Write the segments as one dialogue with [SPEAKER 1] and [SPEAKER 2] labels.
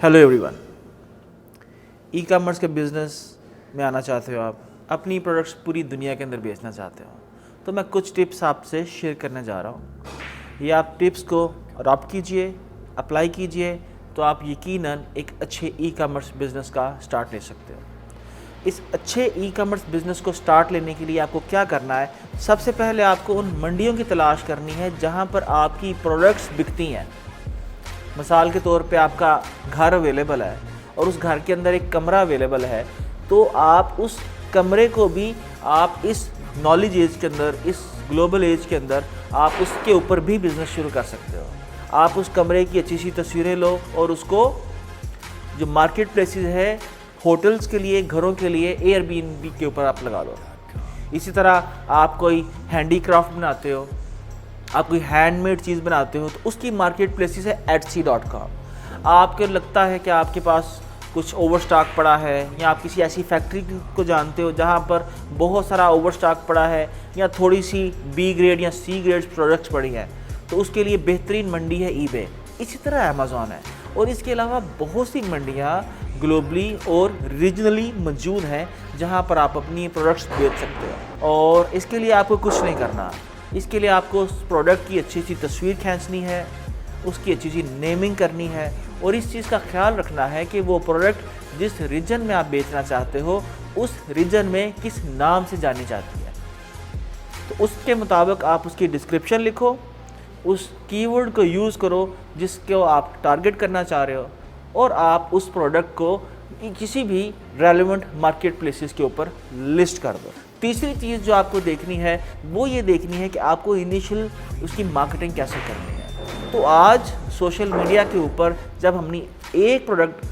[SPEAKER 1] Hello everyone, e commerce के business में आना चाहते हो आप, अपनी प्रोडक्ट्स पूरी दुनिया के अंदर बेचना चाहते हो, तो मैं कुछ टिप्स आपसे शेयर करने जा रहा हूँ। ये आप टिप्स को अडॉप्ट कीजिए, अप्लाई कीजिए, तो आप यकीनन एक अच्छे ई कॉमर्स बिज़नेस का स्टार्ट ले सकते हो। इस अच्छे ई कॉमर्स बिज़नेस को स्टार्ट लेने के लिए आपको क्या करना है? सबसे पहले आपको उन मंडियों की तलाश करनी है जहाँ पर आपकी प्रोडक्ट्स बिकती हैं। मिसाल के तौर पे आपका घर अवेलेबल है और उस घर के अंदर एक कमरा अवेलेबल है, तो आप उस कमरे को भी आप इस नॉलेज एज के अंदर, इस ग्लोबल एज के अंदर आप उसके ऊपर भी बिज़नेस शुरू कर सकते हो। आप उस कमरे की अच्छी सी तस्वीरें लो और उसको जो मार्केट प्लेसेस है होटल्स के लिए, घरों के लिए, एयरबीएनबी के ऊपर आप लगा लो। इसी तरह आप कोई हैंडीक्राफ्ट बनाते हो, आप कोई हैंडमेड चीज़ बनाते हो, तो उसकी मार्केट प्लेसेस है etsy.com। आपको लगता है कि आपके पास कुछ ओवर स्टॉक पड़ा है, या आप किसी ऐसी फैक्ट्री को जानते हो जहाँ पर बहुत सारा ओवर स्टॉक पड़ा है, या थोड़ी सी बी ग्रेड या सी ग्रेड प्रोडक्ट्स पड़ी हैं, तो उसके लिए बेहतरीन मंडी है ईबे। इसी तरह अमेज़ॉन है, और इसके अलावा बहुत सी मंडियाँ ग्लोबली और रीजनली मौजूद हैं जहाँ पर आप अपनी प्रोडक्ट्स बेच सकते हो। और इसके लिए आपको कुछ नहीं करना, इसके लिए आपको उस प्रोडक्ट की अच्छी सी तस्वीर खींचनी है, उसकी अच्छी सी नेमिंग करनी है, और इस चीज़ का ख्याल रखना है कि वो प्रोडक्ट जिस रीजन में आप बेचना चाहते हो उस रीजन में किस नाम से जानी जाती है। तो उसके मुताबिक आप उसकी डिस्क्रिप्शन लिखो, उस कीवर्ड को यूज़ करो जिसको आप टारगेट करना चाह रहे हो, और आप उस प्रोडक्ट को किसी भी रेलेवेंट मार्केट प्लेसेस के ऊपर लिस्ट कर दो। तीसरी चीज़ जो आपको देखनी है वो ये देखनी है कि आपको इनिशियल उसकी मार्केटिंग कैसे करनी है। तो आज सोशल मीडिया के ऊपर जब हमने एक प्रोडक्ट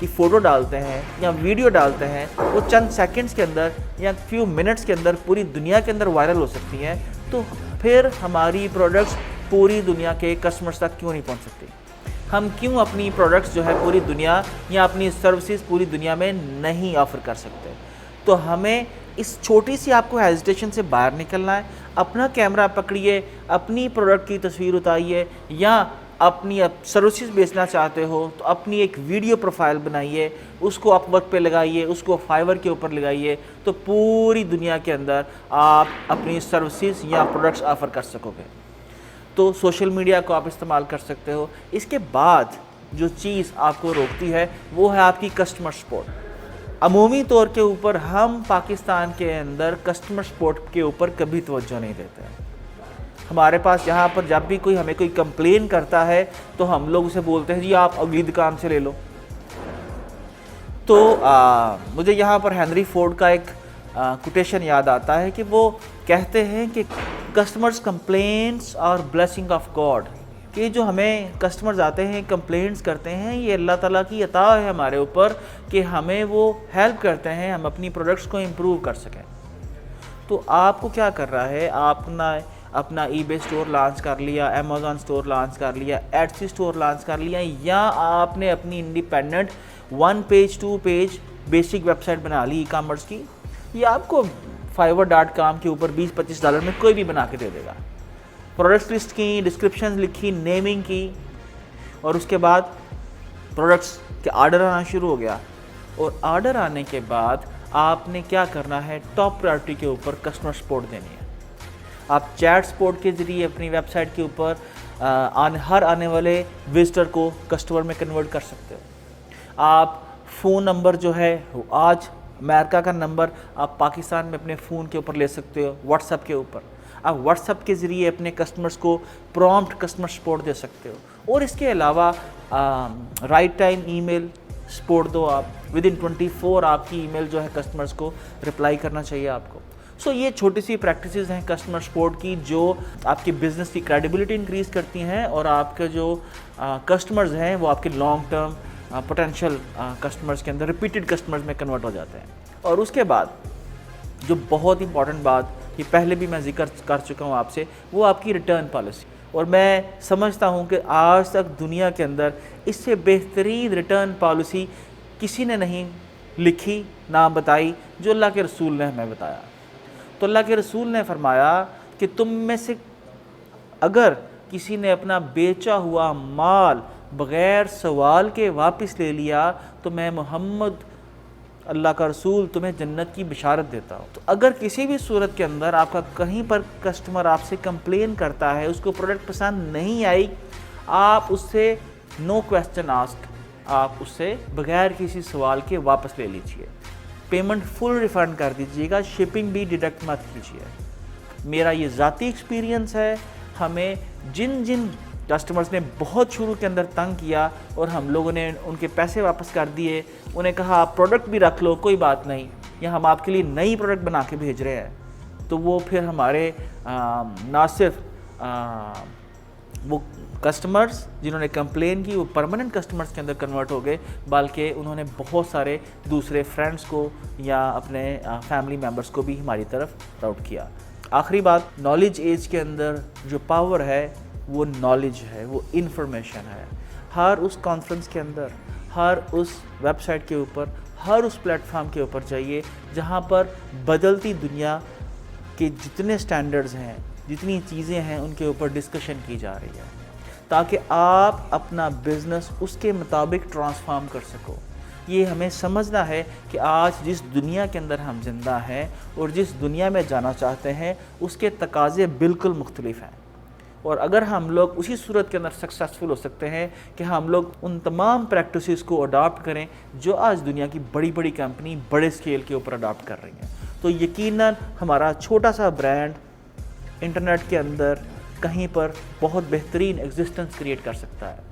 [SPEAKER 1] की फ़ोटो डालते हैं या वीडियो डालते हैं, वो चंद सेकंड्स के अंदर या फ्यू मिनट्स के अंदर पूरी दुनिया के अंदर वायरल हो सकती हैं, तो फिर हमारी प्रोडक्ट्स पूरी दुनिया के कस्टमर्स तक क्यों नहीं पहुंच सकती? हम क्यों अपनी प्रोडक्ट्स जो है पूरी दुनिया या अपनी सर्विसेज पूरी दुनिया में नहीं ऑफ़र कर सकते? तो हमें इस छोटी सी आपको हेजिटेशन से बाहर निकलना है। अपना कैमरा पकड़िए, अपनी प्रोडक्ट की तस्वीर उतारिए, या अपनी सर्विसेज बेचना चाहते हो तो अपनी एक वीडियो प्रोफाइल बनाइए, उसको अपवर्क पे लगाइए, उसको फाइवर के ऊपर लगाइए, तो पूरी दुनिया के अंदर आप अपनी सर्विसेज या प्रोडक्ट्स ऑफ़र कर सकोगे। तो सोशल मीडिया को आप इस्तेमाल कर सकते हो। इसके बाद जो चीज़ आपको रोकती है वो है आपकी कस्टमर सपोर्ट। अमूमी तौर के ऊपर हम पाकिस्तान के अंदर कस्टमर सपोर्ट के ऊपर कभी तवज्जो नहीं देते हैं। हमारे पास यहाँ पर जब भी कोई हमें कोई कंप्लेन करता है तो हम लोग उसे बोलते हैं जी आप अगली दुकान से ले लो। तो मुझे यहाँ पर हेनरी फोर्ड का एक कोटेशन याद आता है कि वो कहते हैं कि customers complaints are blessing of God, कि जो हमें कस्टमर्स आते हैं कंप्लेंट्स करते हैं, ये अल्लाह ताला की अता है हमारे ऊपर कि हमें वो हेल्प करते हैं हम अपनी प्रोडक्ट्स को इम्प्रूव कर सकें। तो आपको क्या करना है, आपने अपना ईबे स्टोर लॉन्च कर लिया, अमेज़ॉन स्टोर लॉन्च कर लिया, एटसी स्टोर लॉन्च कर लिया, या आपने अपनी independent 1 page 2 page basic website बना ली ई कॉमर्स की, या आपको fiverr.com के ऊपर $20-25 में कोई भी बना के दे देगा। प्रोडक्ट्स लिस्ट की, डिस्क्रिप्शन लिखी, नेमिंग की, और उसके बाद प्रोडक्ट्स के आर्डर आना शुरू हो गया। और आर्डर आने के बाद आपने क्या करना है, टॉप प्रायोरिटी के ऊपर कस्टमर सपोर्ट देनी है। आप चैट सपोर्ट के ज़रिए अपनी वेबसाइट के ऊपर हर आने वाले विजिटर को कस्टमर में कन्वर्ट कर सकते हो। आप फ़ोन नंबर जो है आज अमेरिका का नंबर आप पाकिस्तान में अपने फ़ोन के ऊपर ले सकते हो, व्हाट्सएप के ऊपर। आप व्हाट्सएप के ज़रिए अपने कस्टमर्स को प्रॉम्प्ट कस्टमर सपोर्ट दे सकते हो। और इसके अलावा राइट टाइम ईमेल सपोर्ट दो आप, विदिन 24 आपकी ईमेल जो है कस्टमर्स को रिप्लाई करना चाहिए आपको। सो ये छोटी सी प्रैक्टिसेस हैं कस्टमर सपोर्ट की जो आपके बिज़नेस की क्रेडिबिलिटी इंक्रीज़ करती हैं, और आपके जो कस्टमर्स हैं वो आपके लॉन्ग टर्म पोटेंशियल कस्टमर्स के अंदर रिपीटेड कस्टमर्स में कन्वर्ट हो जाते हैं। और उसके बाद जो बहुत इंपॉर्टेंट बात, ये पहले भी मैं जिक्र कर चुका हूँ आपसे, वो आपकी रिटर्न पॉलिसी। और मैं समझता हूँ कि आज तक दुनिया के अंदर इससे बेहतरीन रिटर्न पॉलिसी किसी ने नहीं लिखी ना बताई जो अल्लाह के रसूल ने हमें बताया। तो अल्लाह के रसूल ने फरमाया कि तुम में से अगर किसी ने अपना बेचा हुआ माल بغیر سوال کے واپس لے لیا تو میں محمد اللہ کا رسول تمہیں جنت کی بشارت دیتا ہوں۔ تو اگر کسی بھی صورت کے اندر آپ کا کہیں پر کسٹمر آپ سے کمپلین کرتا ہے، اس کو پروڈکٹ پسند نہیں آئی، آپ اس سے نو کویسچن آسک، آپ اس سے بغیر کسی سوال کے واپس لے لیجئے، پیمنٹ فل ریفنڈ کر دیجئے گا، شپنگ بھی ڈیڈکٹ مت کیجئے۔ میرا یہ ذاتی ایکسپیرینس ہے۔ ہمیں جن کسٹمرز نے بہت شروع کے اندر تنگ کیا اور ہم لوگوں نے ان کے پیسے واپس کر دیے، انہیں کہا آپ پروڈکٹ بھی رکھ لو، کوئی بات نہیں، یا ہم آپ کے لیے نئی پروڈکٹ بنا کے بھیج رہے ہیں، تو وہ پھر ہمارے نہ صرف وہ کسٹمرز جنہوں نے کمپلین کی وہ پرماننٹ کسٹمرز کے اندر کنورٹ ہو گئے، بلکہ انہوں نے بہت سارے دوسرے فرینڈز کو یا اپنے فیملی ممبرز کو بھی ہماری طرف راؤٹ کیا۔ آخری بات، نالج ایج کے اندر جو پاور ہے وہ نالج ہے، وہ انفارمیشن ہے۔ ہر اس کانفرنس کے اندر، ہر اس ویب سائٹ کے اوپر، ہر اس پلیٹ فارم کے اوپر جائیے جہاں پر بدلتی دنیا کے جتنے سٹینڈرڈز ہیں، جتنی چیزیں ہیں، ان کے اوپر ڈسکشن کی جا رہی ہے، تاکہ آپ اپنا بزنس اس کے مطابق ٹرانسفارم کر سکو۔ یہ ہمیں سمجھنا ہے کہ آج جس دنیا کے اندر ہم زندہ ہیں اور جس دنیا میں جانا چاہتے ہیں، اس کے تقاضے بالکل مختلف ہیں، اور اگر ہم لوگ اسی صورت کے اندر سکسیسفل ہو سکتے ہیں کہ ہم لوگ ان تمام پریکٹسز کو اڈاپٹ کریں جو آج دنیا کی بڑی بڑی کمپنی بڑے اسکیل کے اوپر اڈاپٹ کر رہی ہیں، تو یقیناً ہمارا چھوٹا سا برانڈ انٹرنیٹ کے اندر کہیں پر بہت بہترین ایگزسٹنس کریٹ کر سکتا ہے۔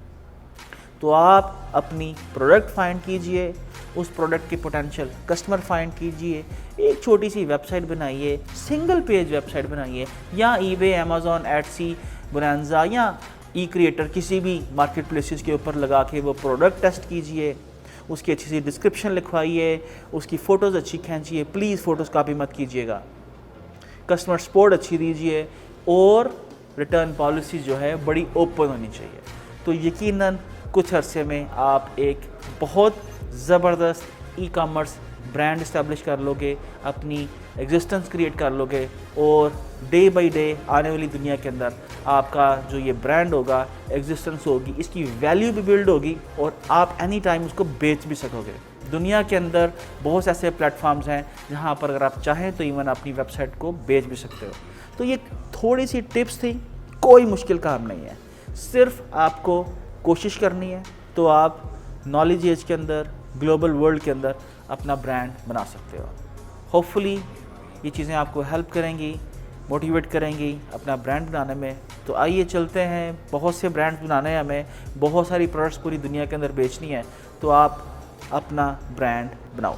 [SPEAKER 1] تو آپ اپنی پروڈکٹ فائنڈ کیجئے، اس پروڈکٹ کی پوٹینشیل کسٹمر فائنڈ کیجئے، ایک چھوٹی سی ویب سائٹ بنائیے، سنگل پیج ویب سائٹ بنائیے، یا ای بے، امیزون، ایٹسی، بونانزا یا ای کریٹر کسی بھی مارکیٹ پلیسز کے اوپر لگا کے وہ پروڈکٹ ٹیسٹ کیجئے، اس کی اچھی سی ڈسکرپشن لکھوائیے، اس کی فوٹوز اچھی کھینچیے، پلیز فوٹوز کاپی مت کیجئے گا، کسٹمر سپورٹ اچھی دیجئے، اور ریٹرن پالیسی جو ہے بڑی اوپن ہونی چاہیے۔ تو یقیناً کچھ عرصے میں آپ ایک بہت زبردست ای کامرس برانڈ اسٹیبلش کر لو گے، اپنی ایگزسٹنس کریٹ کر لو گے، اور ڈے بائی ڈے آنے والی دنیا کے اندر آپ کا جو یہ برانڈ ہوگا، ایگزسٹنس ہوگی، اس کی ویلیو بھی بلڈ ہوگی، اور آپ اینی ٹائم اس کو بیچ بھی سکو گے۔ دنیا کے اندر بہت سے ایسے پلیٹ فارمز ہیں جہاں پر اگر آپ چاہیں تو ایون اپنی ویب سائٹ کو بیچ بھی سکتے ہو۔ تو یہ تھوڑی سی ٹپس تھی، کوئی مشکل کام نہیں ہے، صرف آپ کو کوشش کرنی ہے، تو آپ نالج ایج کے اندر، گلوبل ورلڈ کے اندر اپنا برانڈ بنا سکتے ہو۔ ہوپ فلی یہ چیزیں آپ کو ہیلپ کریں گی، موٹیویٹ کریں گی اپنا برانڈ بنانے میں۔ تو آئیے چلتے ہیں، بہت سے برانڈ بنانے ہیں ہمیں، بہت ساری پروڈکٹس پوری دنیا کے اندر بیچنی ہے، تو آپ اپنا برانڈ بناؤ۔